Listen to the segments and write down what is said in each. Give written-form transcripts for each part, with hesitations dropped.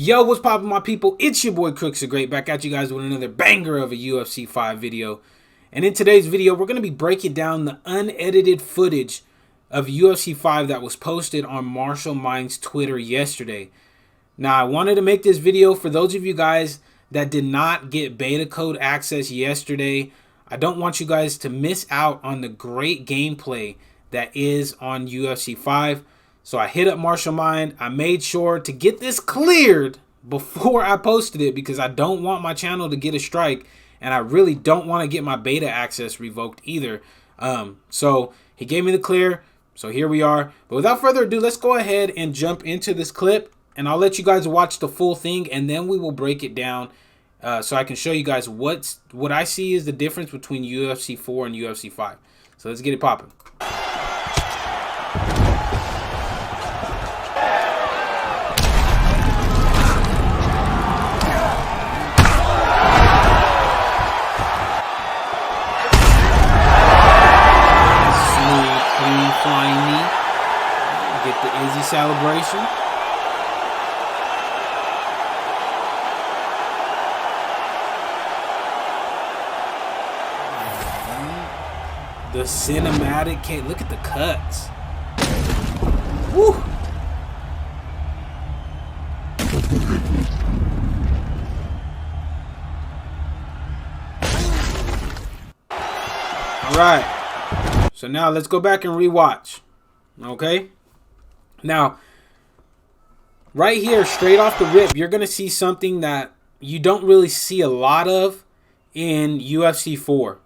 Yo, what's poppin', my people? It's your boy Crooks the Great, back at you guys with another banger of a UFC 5 video. And in today's video, we're going to be breaking down the unedited footage of UFC 5 that was posted on Martial Mind's Twitter yesterday. Now, I wanted to make this video for those of you guys that did not get beta code access yesterday. I don't want you guys to miss out on the great gameplay that is on UFC 5. So I hit up Martial Mind. I made sure to get this cleared before I posted it because I don't want my channel to get a strike, and I really don't want to get my beta access revoked either. So he gave me the clear. So here we are. But without further ado, let's go ahead and jump into this clip, and I'll let you guys watch the full thing, and then we will break it down so I can show you guys what I see is the difference between UFC 4 and UFC 5. So let's get it popping. Flying knee. Get the Izzy celebration. The cinematic cake. Look at the cuts. Woo! All right. So now let's go back and rewatch. Okay. Now, right here, straight off the rip, you're going to see something that you don't really see a lot of in UFC 4.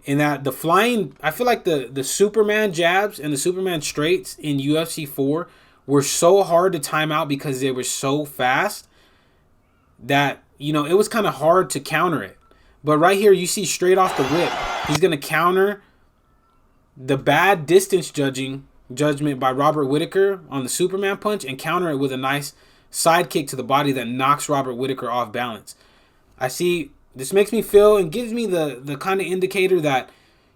In that the flying, I feel like the Superman jabs and the Superman straights in UFC 4 were so hard to time out because they were so fast that, you know, it was kind of hard to counter it. But right here, you see straight off the rip, he's going to counter the bad distance judgment by Robert Whittaker on the Superman punch and counter it with a nice side kick to the body that knocks Robert Whittaker off balance. I see this makes me feel and gives me the kind of indicator that,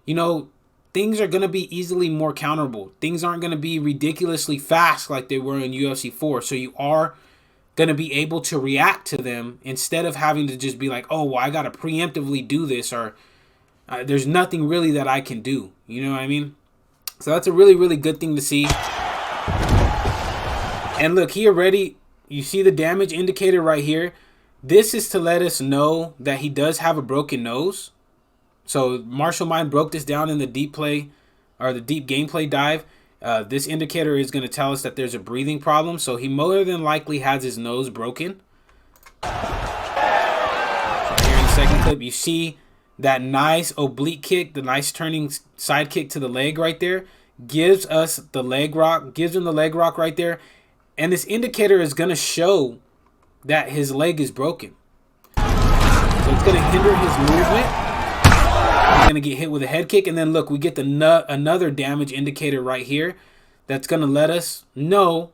you know, things are going to be easily more counterable. Things aren't going to be ridiculously fast like they were in UFC 4. So you are going to be able to react to them instead of having to just be like, oh, well, I got to preemptively do this, or there's nothing really that I can do. You know what I mean? So that's a really, really good thing to see. And look, he already, you see the damage indicator right here. This is to let us know that he does have a broken nose. So Martial Mind broke this down in the deep play, or the deep gameplay dive. This indicator is going to tell us that there's a breathing problem. So he more than likely has his nose broken. So here in the second clip, you see that nice oblique kick, the nice turning side kick to the leg right there, gives us the leg rock, gives him the leg rock right there. And this indicator is going to show that his leg is broken. So it's going to hinder his movement. He's going to get hit with a head kick. And then look, we get another damage indicator right here that's going to let us know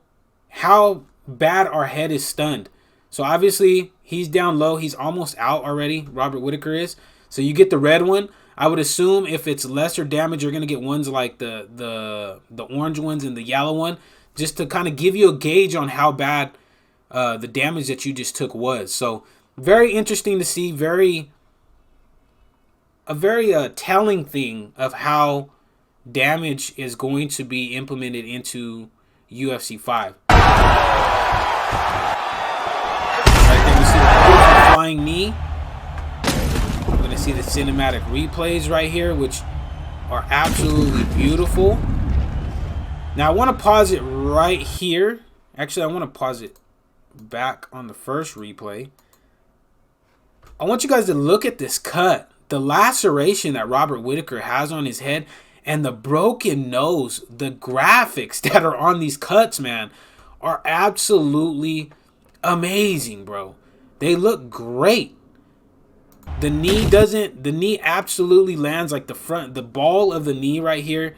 how bad our head is stunned. So obviously he's down low. He's almost out already. Robert Whittaker is. So you get the red one. I would assume if it's lesser damage, you're going to get ones like the orange ones and the yellow one, just to kind of give you a gauge on how bad the damage that you just took was. So very interesting to see. A very telling thing of how damage is going to be implemented into UFC 5. Right there, you see the beautiful flying knee. See the cinematic replays right here, which are absolutely beautiful. Now I want to pause it right here. Actually, I want to pause it back on the first replay. I want you guys to look at this cut, the laceration that Robert Whittaker has on his head, and the broken nose. The graphics that are on these cuts, man, are absolutely amazing, bro. They look great. The knee absolutely lands like the ball of the knee right here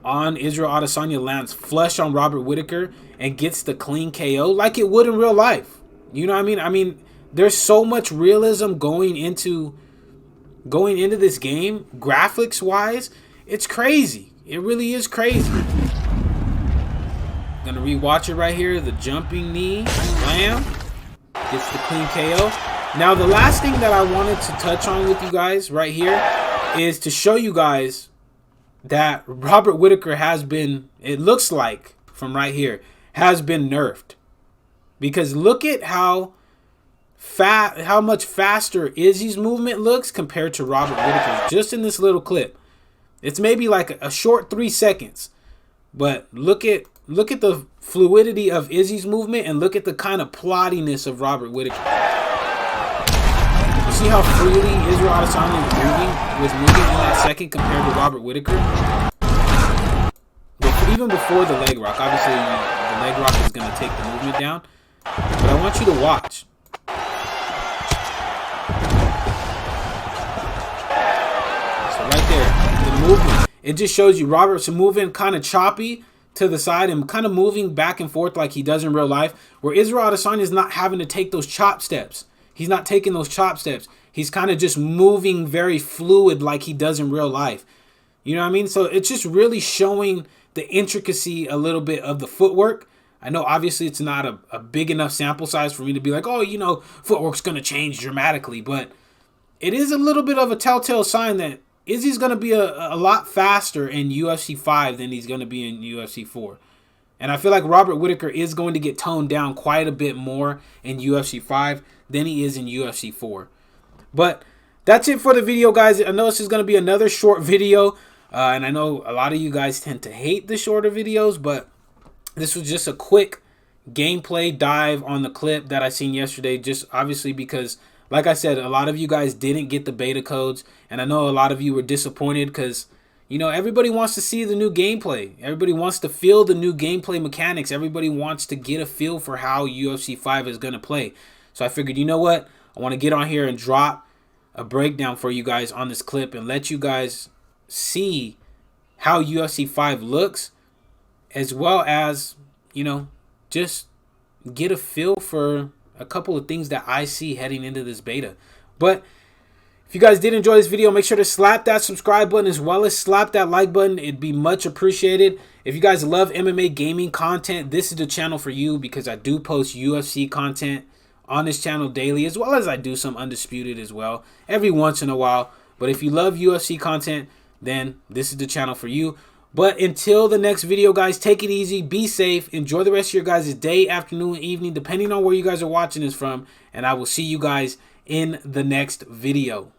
on Israel Adesanya lands flush on Robert Whittaker and gets the clean KO like it would in real life. You know what I mean? I mean, there's so much realism going into this game, graphics wise. It's crazy. It really is crazy. Gonna rewatch it right here. The jumping knee. Bam. Gets the clean KO. Now, the last thing that I wanted to touch on with you guys right here is to show you guys that Robert Whittaker has been, it looks like from right here, has been nerfed. Because look at how much faster Izzy's movement looks compared to Robert Whittaker's, just in this little clip. It's maybe like a short 3 seconds, but look at the fluidity of Izzy's movement and look at the kind of ploddiness of Robert Whittaker. You see how freely Israel Adesanya was moving in that second compared to Robert Whittaker? But even before the leg rock, obviously the leg rock is going to take the movement down, but I want you to watch. Right there, the movement. It just shows you Robert's moving kind of choppy to the side and kind of moving back and forth like he does in real life, where Israel Adesanya is not having to take those chop steps. He's not taking those chop steps. He's kind of just moving very fluid like he does in real life. You know what I mean? So it's just really showing the intricacy a little bit of the footwork. I know obviously it's not a big enough sample size for me to be like, oh, you know, footwork's going to change dramatically, but it is a little bit of a telltale sign that Izzy's going to be a lot faster in UFC 5 than he's going to be in UFC 4. And I feel like Robert Whittaker is going to get toned down quite a bit more in UFC 5 than he is in UFC 4. But that's it for the video, guys. I know this is going to be another short video. And I know a lot of you guys tend to hate the shorter videos, but this was just a quick gameplay dive on the clip that I seen yesterday. Just obviously because, like I said, a lot of you guys didn't get the beta codes, and I know a lot of you were disappointed because, you know, everybody wants to see the new gameplay. Everybody wants to feel the new gameplay mechanics. Everybody wants to get a feel for how UFC 5 is going to play. So I figured, you know what? I want to get on here and drop a breakdown for you guys on this clip and let you guys see how UFC 5 looks, as well as, you know, just get a feel for a couple of things that I see heading into this beta. But if you guys did enjoy this video, make sure to slap that subscribe button as well as slap that like button. It'd be much appreciated. If you guys love MMA gaming content, this is the channel for you, because I do post UFC content on this channel daily, as well as I do some Undisputed as well every once in a while. But if you love UFC content, then this is the channel for you. But until the next video, guys, take it easy, be safe, enjoy the rest of your guys' day, afternoon, evening, depending on where you guys are watching this from, and I will see you guys in the next video.